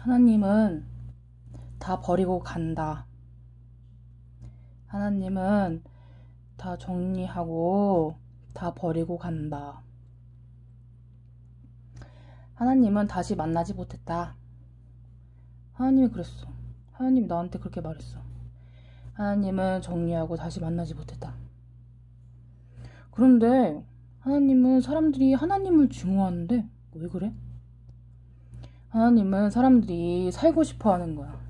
하나님은 다 버리고 간다. 하나님은 다 정리하고 다 버리고 간다. 하나님은 다시 만나지 못했다. 하나님이 그랬어. 하나님이 나한테 그렇게 말했어. 하나님은 정리하고 다시 만나지 못했다. 그런데 하나님은 사람들이 하나님을 증오하는데 왜 그래? 하나님은 사람들이 살고 싶어 하는 거야.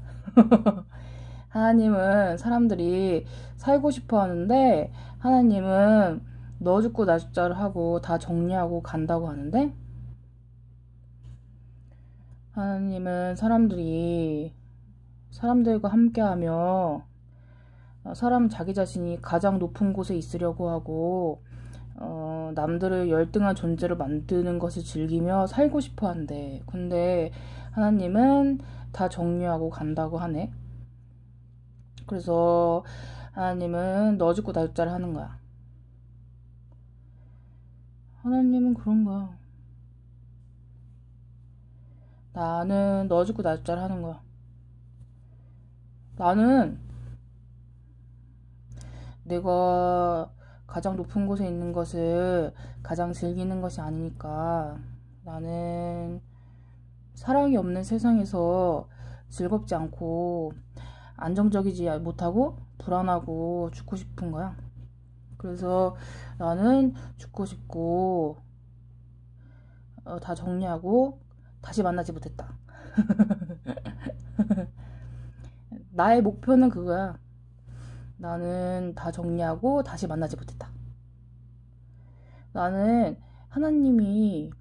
하나님은 사람들이 살고 싶어 하는데 하나님은 너 죽고 나 죽자를 하고 다 정리하고 간다고 하는데 하나님은 사람들과 함께하며 사람 자기 자신이 가장 높은 곳에 있으려고 하고 남들을 열등한 존재로 만드는 것을 즐기며 살고 싶어 한대. 근데 하나님은 다 정리하고 간다고 하네. 그래서 하나님은 너 죽고 나 죽자를 하는 거야. 하나님은 그런 거야. 나는 너 죽고 나 죽자를 하는 거야. 나는 내가 가장 높은 곳에 있는 것을 가장 즐기는 것이 아니니까 나는 사랑이 없는 세상에서 즐겁지 않고 안정적이지 못하고 불안하고 죽고 싶은 거야. 그래서 나는 죽고 싶고 다 정리하고 다시 만나지 못했다. 나의 목표는 그거야. 나는 다 정리하고 다시 만나지 못했다. 나는 하나님이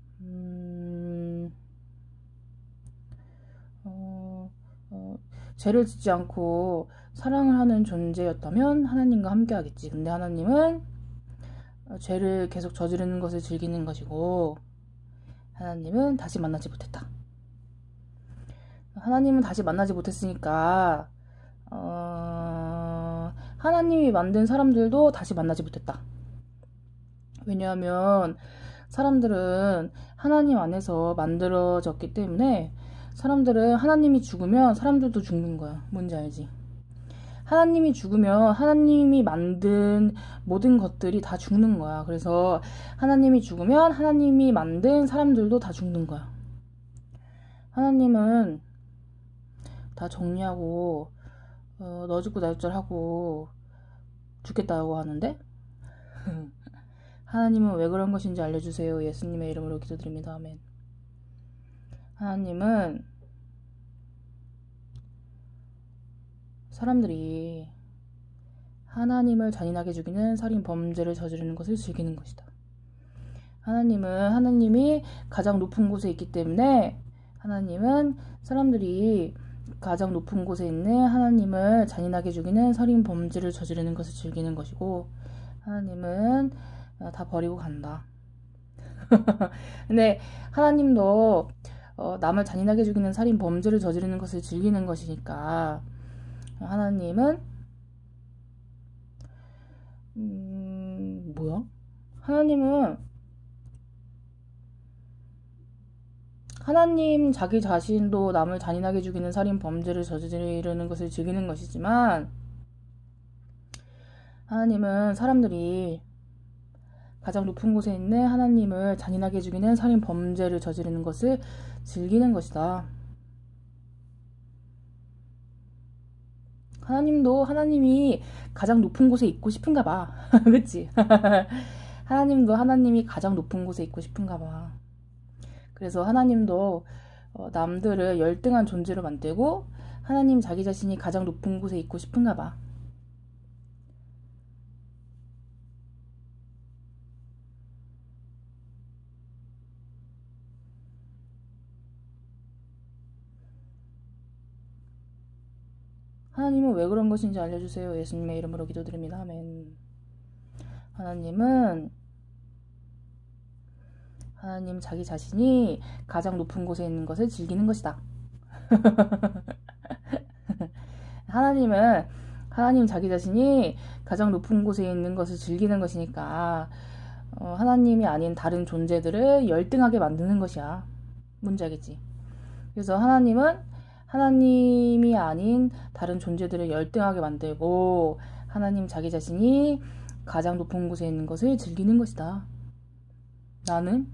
죄를 짓지 않고 사랑을 하는 존재였다면 하나님과 함께 하겠지. 근데 하나님은 죄를 계속 저지르는 것을 즐기는 것이고 하나님은 다시 만나지 못했다. 하나님은 다시 만나지 못했으니까 하나님이 만든 사람들도 다시 만나지 못했다. 왜냐하면 사람들은 하나님 안에서 만들어졌기 때문에 사람들은 하나님이 죽으면 사람들도 죽는 거야. 뭔지 알지? 하나님이 죽으면 하나님이 만든 모든 것들이 다 죽는 거야. 그래서 하나님이 죽으면 하나님이 만든 사람들도 다 죽는 거야. 하나님은 다 정리하고 너 죽고 나 죽자하고 죽겠다고 하는데 하나님은 왜 그런 것인지 알려주세요. 예수님의 이름으로 기도드립니다. 아멘. 하나님은 사람들이 하나님을 잔인하게 죽이는 살인 범죄를 저지르는 것을 즐기는 것이다. 하나님은 하나님이 가장 높은 곳에 있기 때문에 하나님은 사람들이 가장 높은 곳에 있는 하나님을 잔인하게 죽이는 살인 범죄를 저지르는 것을 즐기는 것이고 하나님은 다 버리고 간다. 근데 하나님도 남을 잔인하게 죽이는 살인 범죄를 저지르는 것을 즐기는 것이니까 하나님은 뭐야? 하나님 자기 자신도 남을 잔인하게 죽이는 살인 범죄를 저지르는 것을 즐기는 것이지만 하나님은 사람들이 가장 높은 곳에 있는 하나님을 잔인하게 죽이는 살인 범죄를 저지르는 것을 즐기는 것이다. 하나님도 하나님이 가장 높은 곳에 있고 싶은가 봐. 그치? 하나님도 하나님이 가장 높은 곳에 있고 싶은가 봐. 그래서 하나님도 남들을 열등한 존재로 만들고 하나님 자기 자신이 가장 높은 곳에 있고 싶은가 봐. 하나님은 왜 그런 것인지 알려주세요. 예수님의 이름으로 기도드립니다. 아멘. 하나님 자기 자신이 가장 높은 곳에 있는 것을 즐기는 것이다. 하나님 자기 자신이 가장 높은 곳에 있는 것을 즐기는 것이니까 하나님이 아닌 다른 존재들을 열등하게 만드는 것이야. 뭔지 알겠지? 그래서 하나님은 하나님이 아닌 다른 존재들을 열등하게 만들고 하나님 자기 자신이 가장 높은 곳에 있는 것을 즐기는 것이다. 나는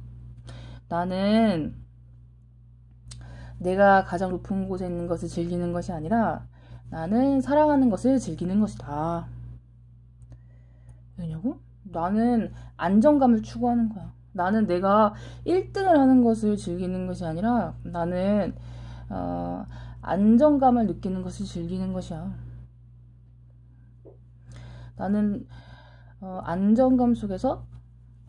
내가 가장 높은 곳에 있는 것을 즐기는 것이 아니라 나는 사랑하는 것을 즐기는 것이다. 왜냐고? 나는 안정감을 추구하는 거야. 나는 내가 1등을 하는 것을 즐기는 것이 아니라 나는 안정감을 느끼는 것을 즐기는 것이야. 나는 안정감 속에서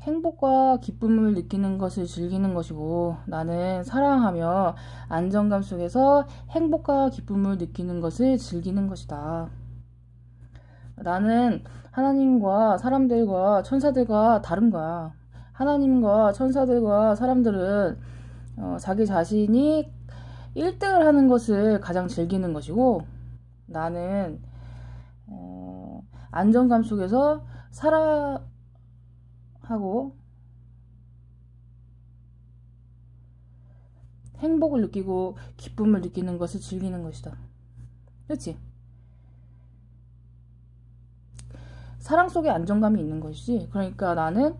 행복과 기쁨을 느끼는 것을 즐기는 것이고 나는 사랑하며 안정감 속에서 행복과 기쁨을 느끼는 것을 즐기는 것이다. 나는 하나님과 사람들과 천사들과 다른 거야. 하나님과 천사들과 사람들은 자기 자신이 1등을 하는 것을 가장 즐기는 것이고 나는 안정감 속에서 하고 행복을 느끼고 기쁨을 느끼는 것을 즐기는 것이다. 그렇지? 사랑 속에 안정감이 있는 것이지. 그러니까 나는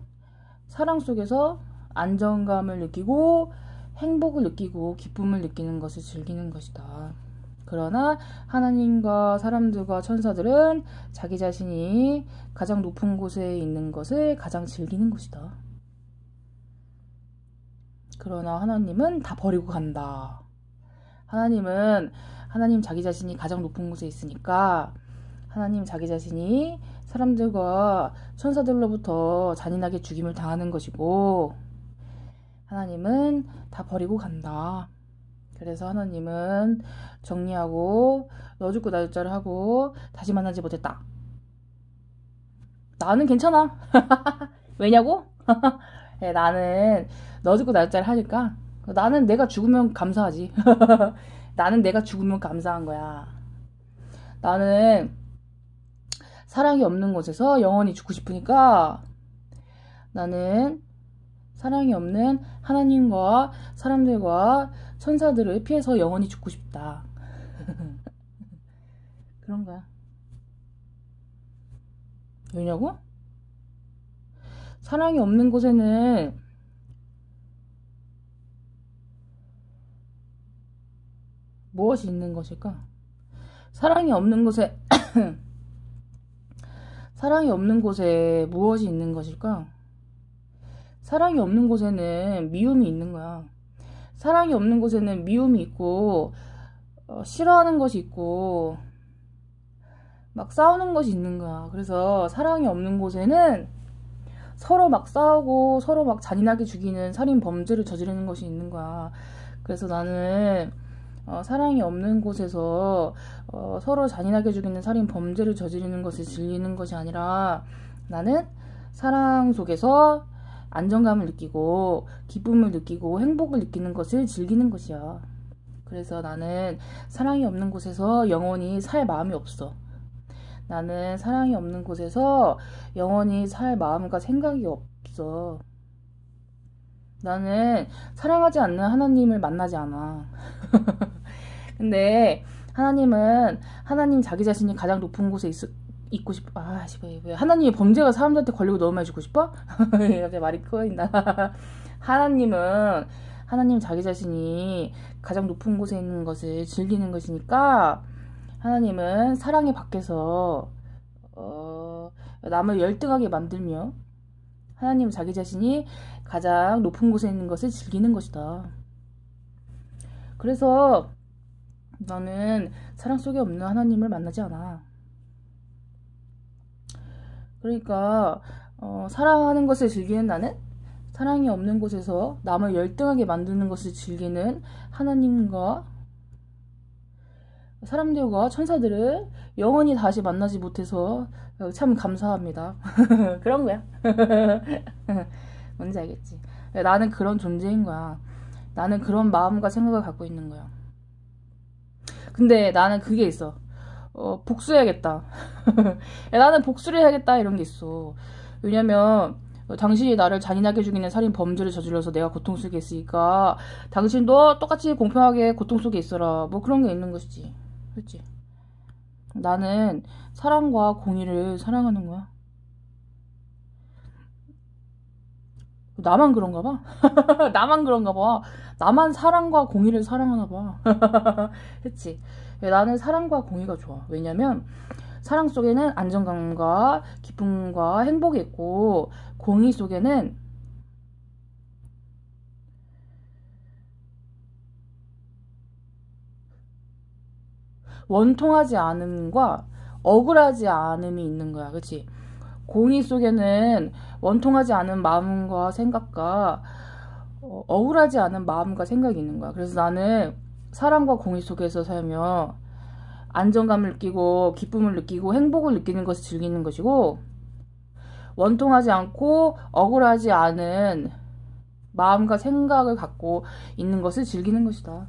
사랑 속에서 안정감을 느끼고 행복을 느끼고 기쁨을 느끼는 것을 즐기는 것이다. 그러나 하나님과 사람들과 천사들은 자기 자신이 가장 높은 곳에 있는 것을 가장 즐기는 것이다. 그러나 하나님은 다 버리고 간다. 하나님 자기 자신이 가장 높은 곳에 있으니까 하나님 자기 자신이 사람들과 천사들로부터 잔인하게 죽임을 당하는 것이고 하나님은 다 버리고 간다. 그래서 하나님은 정리하고 너 죽고 나 죽자를 하고 다시 만나지 못했다. 나는 괜찮아. 왜냐고? 네, 나는 너 죽고 나 죽자를 하니까 나는 내가 죽으면 감사하지. 나는 내가 죽으면 감사한 거야. 나는 사랑이 없는 곳에서 영원히 죽고 싶으니까 나는 사랑이 없는 하나님과 사람들과 천사들을 피해서 영원히 죽고 싶다. 그런 거야. 왜냐고? 사랑이 없는 곳에는 무엇이 있는 것일까? 사랑이 없는 곳에 사랑이 없는 곳에 무엇이 있는 것일까? 사랑이 없는 곳에는 미움이 있는 거야. 사랑이 없는 곳에는 미움이 있고 싫어하는 것이 있고 막 싸우는 것이 있는 거야. 그래서 사랑이 없는 곳에는 서로 막 싸우고 서로 막 잔인하게 죽이는 살인 범죄를 저지르는 것이 있는 거야. 그래서 나는 사랑이 없는 곳에서 서로 잔인하게 죽이는 살인 범죄를 저지르는 것을 즐기는 것이 아니라 나는 사랑 속에서 안정감을 느끼고 기쁨을 느끼고 행복을 느끼는 것을 즐기는 것이야. 그래서 나는 사랑이 없는 곳에서 영원히 살 마음이 없어. 나는 사랑이 없는 곳에서 영원히 살 마음과 생각이 없어. 나는 사랑하지 않는 하나님을 만나지 않아. 근데 하나님 자기 자신이 가장 높은 곳에 있고 싶어. 왜 하나님의 범죄가 사람들한테 걸리고 너무 많이 죽고 싶어? 갑자기 말이 꼬인다. 하나님 자기 자신이 가장 높은 곳에 있는 것을 즐기는 것이니까 하나님은 사랑의 밖에서 남을 열등하게 만들며 하나님 자기 자신이 가장 높은 곳에 있는 것을 즐기는 것이다. 그래서 나는 사랑 속에 없는 하나님을 만나지 않아. 그러니까 사랑하는 것을 즐기는 나는 사랑이 없는 곳에서 남을 열등하게 만드는 것을 즐기는 하나님과 사람들과 천사들을 영원히 다시 만나지 못해서 참 감사합니다. 그런 거야. 뭔지 알겠지? 나는 그런 존재인 거야. 나는 그런 마음과 생각을 갖고 있는 거야. 근데 나는 그게 있어. 복수해야겠다. 나는 복수를 해야겠다 이런 게 있어. 왜냐면 당신이 나를 잔인하게 죽이는 살인 범죄를 저질러서 내가 고통 속에 있으니까 당신도 똑같이 공평하게 고통 속에 있어라. 뭐 그런 게 있는 것이지. 그렇지? 나는 사랑과 공의를 사랑하는 거야. 나만 그런가 봐. 나만 그런가 봐. 나만 사랑과 공의를 사랑하나 봐. 그치? 나는 사랑과 공의가 좋아. 왜냐면 사랑 속에는 안정감과 기쁨과 행복이 있고 공의 속에는 원통하지 않음과 억울하지 않음이 있는 거야. 그치? 공의 속에는 원통하지 않은 마음과 생각과 억울하지 않은 마음과 생각이 있는 거야. 그래서 나는 사랑과 공의 속에서 살며 안정감을 느끼고 기쁨을 느끼고 행복을 느끼는 것을 즐기는 것이고 원통하지 않고 억울하지 않은 마음과 생각을 갖고 있는 것을 즐기는 것이다.